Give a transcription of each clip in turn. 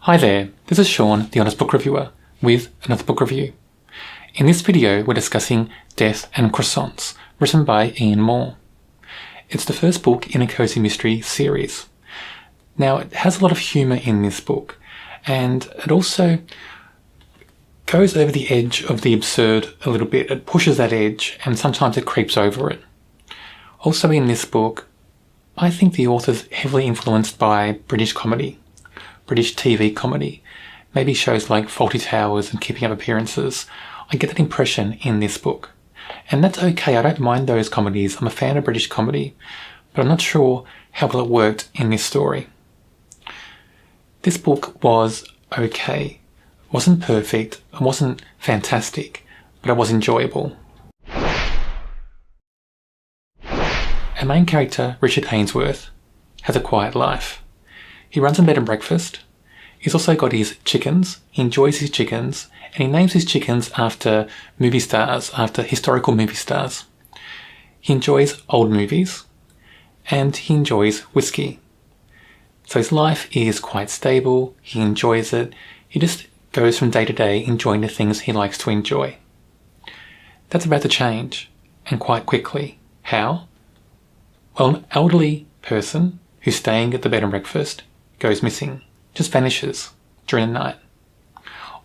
Hi there, this is Sean, the Honest Book Reviewer, with another book review. In this video, we're discussing Death and Croissants, written by Ian Moore. It's the first book in a cozy mystery series. Now, it has a lot of humour in this book, and it also goes over the edge of the absurd a little bit. It pushes that edge, and sometimes it creeps over it. Also in this book, I think the author's heavily influenced by British comedy. British TV comedy, maybe shows like Fawlty Towers and Keeping Up Appearances. I get that impression in this book. And that's okay, I don't mind those comedies. I'm a fan of British comedy, but I'm not sure how well it worked in this story. This book was okay. It wasn't perfect, it wasn't fantastic, but it was enjoyable. Our main character, Richard Ainsworth, has a quiet life. He runs a bed and breakfast. He's also got his chickens. He enjoys his chickens, and he names his chickens after movie stars, after historical movie stars. He enjoys old movies, and he enjoys whiskey. So his life is quite stable. He enjoys it. He just goes from day to day enjoying the things he likes to enjoy. That's about to change, and quite quickly. How? Well, an elderly person who's staying at the bed and breakfast goes missing, just vanishes during the night.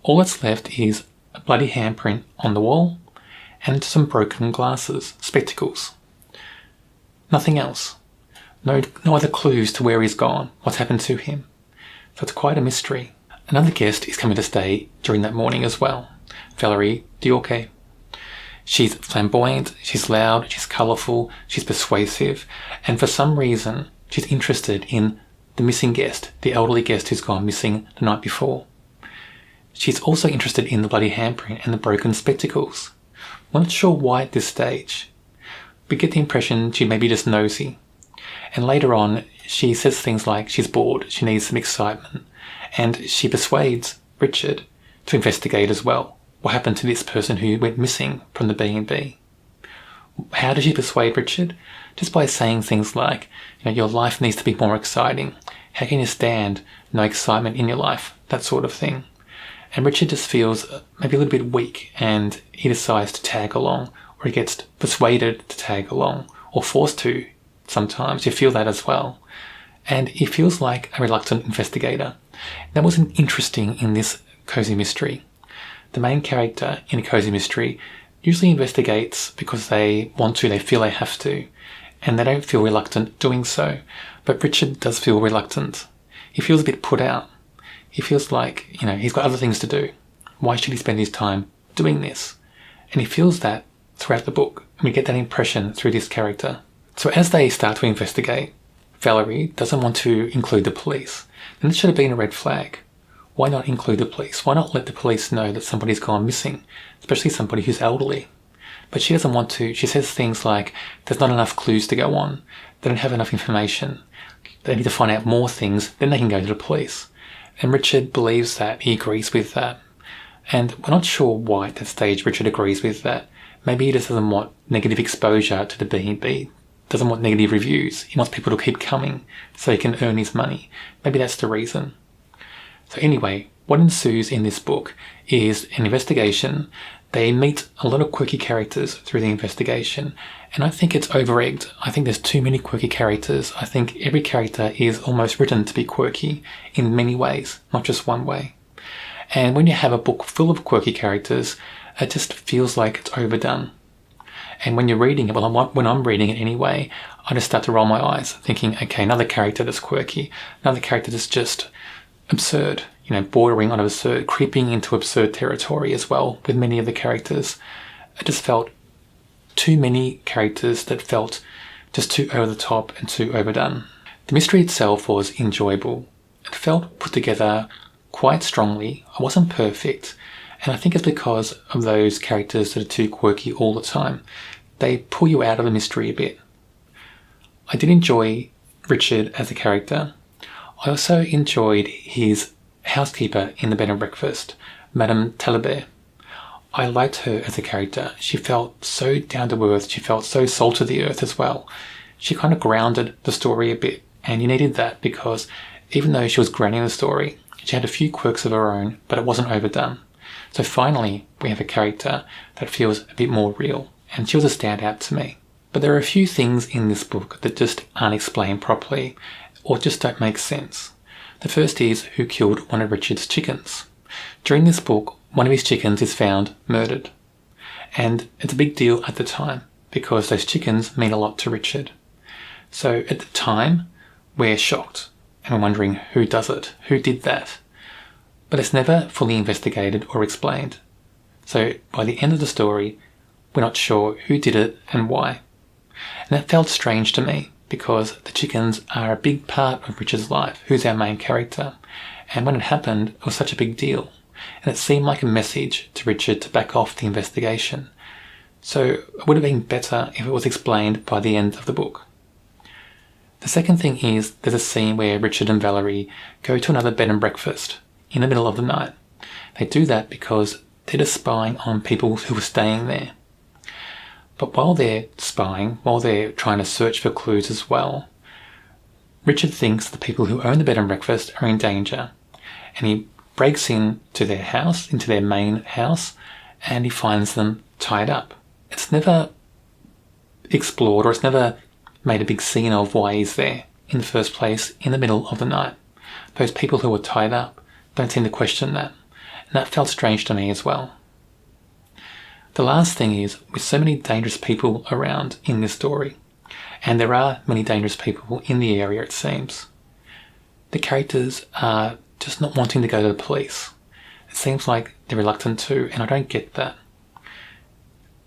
All that's left is a bloody handprint on the wall and some broken glasses, spectacles. Nothing else. No other clues to where he's gone, what's happened to him. So it's quite a mystery. Another guest is coming to stay during that morning as well, Valerie Diorke. She's flamboyant, she's loud, she's colourful, she's persuasive, and for some reason she's interested in the missing guest, the elderly guest who's gone missing the night before. She's also interested in the bloody handprint and the broken spectacles. We're not sure why at this stage. We get the impression she may be just nosy. And later on, she says things like she's bored, she needs some excitement, and she persuades Richard to investigate as well. What happened to this person who went missing from the B&B? How does she persuade Richard? Just by saying things like, your life needs to be more exciting. How can you stand no excitement in your life? That sort of thing. And Richard just feels maybe a little bit weak, and he decides to tag along, or he gets persuaded to tag along, or forced to. Sometimes you feel that as well. And he feels like a reluctant investigator. That was interesting in this cozy mystery. The main character in a cozy mystery usually investigates because they want to, they feel they have to, and they don't feel reluctant doing so. But Richard does feel reluctant. He feels a bit put out. He feels like, he's got other things to do. Why should he spend his time doing this? And he feels that throughout the book, and we get that impression through this character. So as they start to investigate, Valerie doesn't want to include the police. And this should have been a red flag. Why not include the police? Why not let the police know that somebody's gone missing, especially somebody who's elderly? But she doesn't want to. She says things like, there's not enough clues to go on. They don't have enough information. They need to find out more things, then they can go to the police. And Richard believes that. He agrees with that. And we're not sure why at that stage Richard agrees with that. Maybe he just doesn't want negative exposure to the B&B. Doesn't want negative reviews. He wants people to keep coming so he can earn his money. Maybe that's the reason. So anyway, what ensues in this book is an investigation. They meet a lot of quirky characters through the investigation, and I think it's over-egged. I think there's too many quirky characters. I think every character is almost written to be quirky in many ways, not just one way. And when you have a book full of quirky characters, it just feels like it's overdone. And when you're reading it, when I'm reading it anyway, I just start to roll my eyes, thinking, okay, another character that's quirky, another character that's just absurd, bordering on absurd, creeping into absurd territory as well with many of the characters. It just felt too many characters that felt just too over the top and too overdone. The mystery itself was enjoyable. It felt put together quite strongly. It wasn't perfect, and I think it's because of those characters that are too quirky all the time. They pull you out of the mystery a bit. I did enjoy Richard as a character. I also enjoyed his housekeeper in the bed and breakfast, Madame Talibert. I liked her as a character. She felt so down to earth. She felt so salt of the earth as well. She kind of grounded the story a bit, and you needed that because even though she was grounding the story, She had a few quirks of her own, but it wasn't overdone. So finally, we have a character that feels a bit more real, and she was a standout to me. But there are a few things in this book that just aren't explained properly, or just don't make sense. The first is who killed one of Richard's chickens. During this book, one of his chickens is found murdered. And it's a big deal at the time, because those chickens mean a lot to Richard. So at the time, we're shocked, and we're wondering who does it, who did that. But it's never fully investigated or explained. So by the end of the story, we're not sure who did it and why. And that felt strange to me, because the chickens are a big part of Richard's life, who's our main character. And when it happened, it was such a big deal. And it seemed like a message to Richard to back off the investigation. So it would have been better if it was explained by the end of the book. The second thing is there's a scene where Richard and Valerie go to another bed and breakfast in the middle of the night. They do that because they're just spying on people who were staying there. But while they're spying, while they're trying to search for clues as well, Richard thinks the people who own the bed and breakfast are in danger. And he breaks into their house, into their main house, and he finds them tied up. It's never explored, or it's never made a big scene of why he's there in the first place in the middle of the night. Those people who are tied up don't seem to question that, and that felt strange to me as well. The last thing is, with so many dangerous people around in this story, and there are many dangerous people in the area it seems, the characters are just not wanting to go to the police. It seems like they're reluctant to, and I don't get that.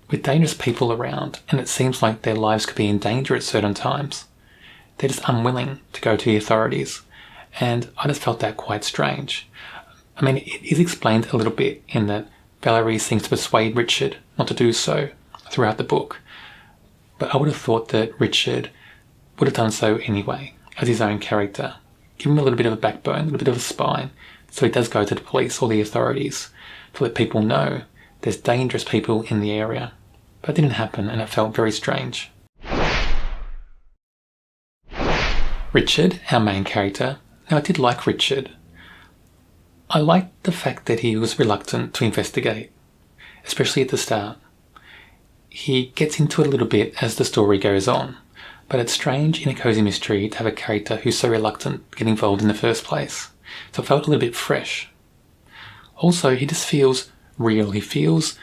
With dangerous people around, and it seems like their lives could be in danger at certain times, they're just unwilling to go to the authorities, and I just felt that quite strange. I mean, it is explained a little bit in that Valerie seems to persuade Richard not to do so throughout the book, but I would have thought that Richard would have done so anyway, as his own character. Give him a little bit of a backbone, a little bit of a spine, so he does go to the police or the authorities to let people know there's dangerous people in the area. But it didn't happen, and it felt very strange. Richard, our main character. Now, I did like Richard. I liked the fact that he was reluctant to investigate, especially at the start. He gets into it a little bit as the story goes on, but it's strange in a cosy mystery to have a character who's so reluctant to get involved in the first place. So it felt a little bit fresh. Also, he just feels real. He feels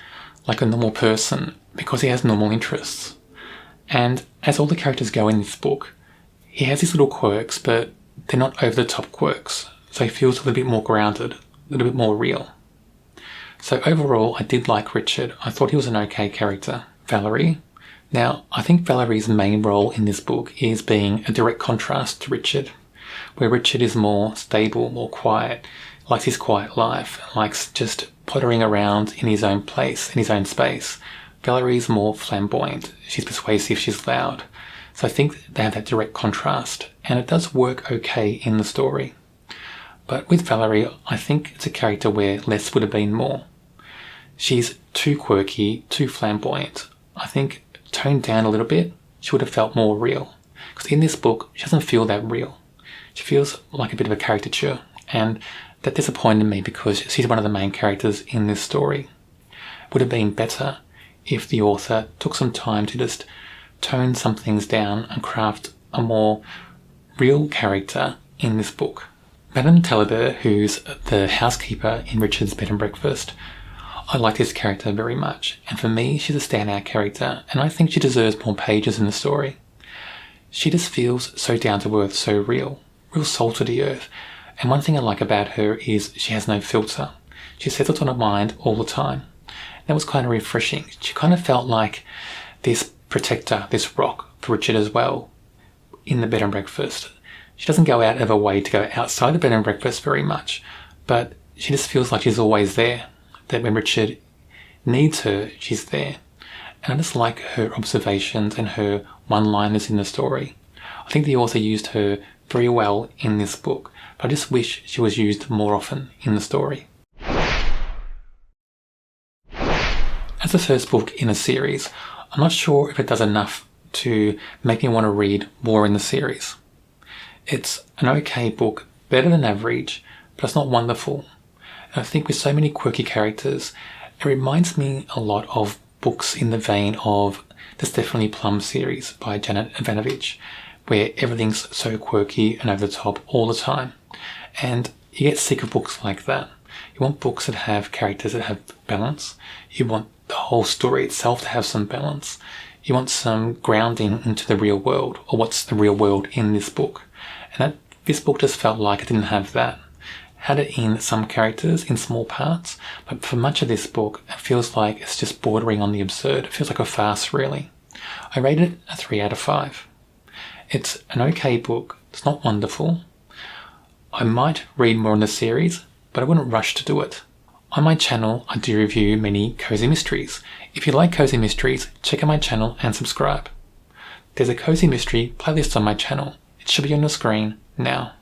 like a normal person because he has normal interests. And as all the characters go in this book, he has these little quirks, but they're not over-the-top quirks. So he feels a little bit more grounded, a little bit more real. So overall, I did like Richard. I thought he was an okay character. Valerie. Now, I think Valerie's main role in this book is being a direct contrast to Richard, where Richard is more stable, more quiet, likes his quiet life, likes just pottering around in his own place, in his own space. Valerie's more flamboyant. She's persuasive, she's loud. So I think they have that direct contrast, and it does work okay in the story. But with Valerie, I think it's a character where less would have been more. She's too quirky, too flamboyant. I think toned down a little bit, she would have felt more real. Because in this book, she doesn't feel that real. She feels like a bit of a caricature, and that disappointed me because she's one of the main characters in this story. It would have been better if the author took some time to just tone some things down and craft a more real character in this book. Madame Talibert, who's the housekeeper in Richard's bed and breakfast, I like this character very much, and for me, she's a standout character, and I think she deserves more pages in the story. She just feels so down to earth, so real salt of the earth, and one thing I like about her is she has no filter. She says what's on her mind all the time. That was kind of refreshing. She kind of felt like this protector, this rock for Richard as well, in the bed and breakfast. She doesn't go out of her way to go outside the bed and breakfast very much, but she just feels like she's always there, that when Richard needs her, she's there. And I just like her observations and her one-liners in the story. I think the author used her very well in this book, but I just wish she was used more often in the story. As the first book in a series, I'm not sure if it does enough to make me want to read more in the series. It's an okay book, better than average, but it's not wonderful. And I think with so many quirky characters, it reminds me a lot of books in the vein of the Stephanie Plum series by Janet Evanovich, where everything's so quirky and over the top all the time. And you get sick of books like that. You want books that have characters that have balance. You want the whole story itself to have some balance. You want some grounding into the real world, or what's the real world in this book. And this book just felt like it didn't have that. Had it in some characters, in small parts, but for much of this book, it feels like it's just bordering on the absurd. It feels like a farce, really. I rated it a 3 out of 5. It's an okay book. It's not wonderful. I might read more in the series, but I wouldn't rush to do it. On my channel, I do review many cozy mysteries. If you like cozy mysteries, check out my channel and subscribe. There's a cozy mystery playlist on my channel. It should be on the screen now.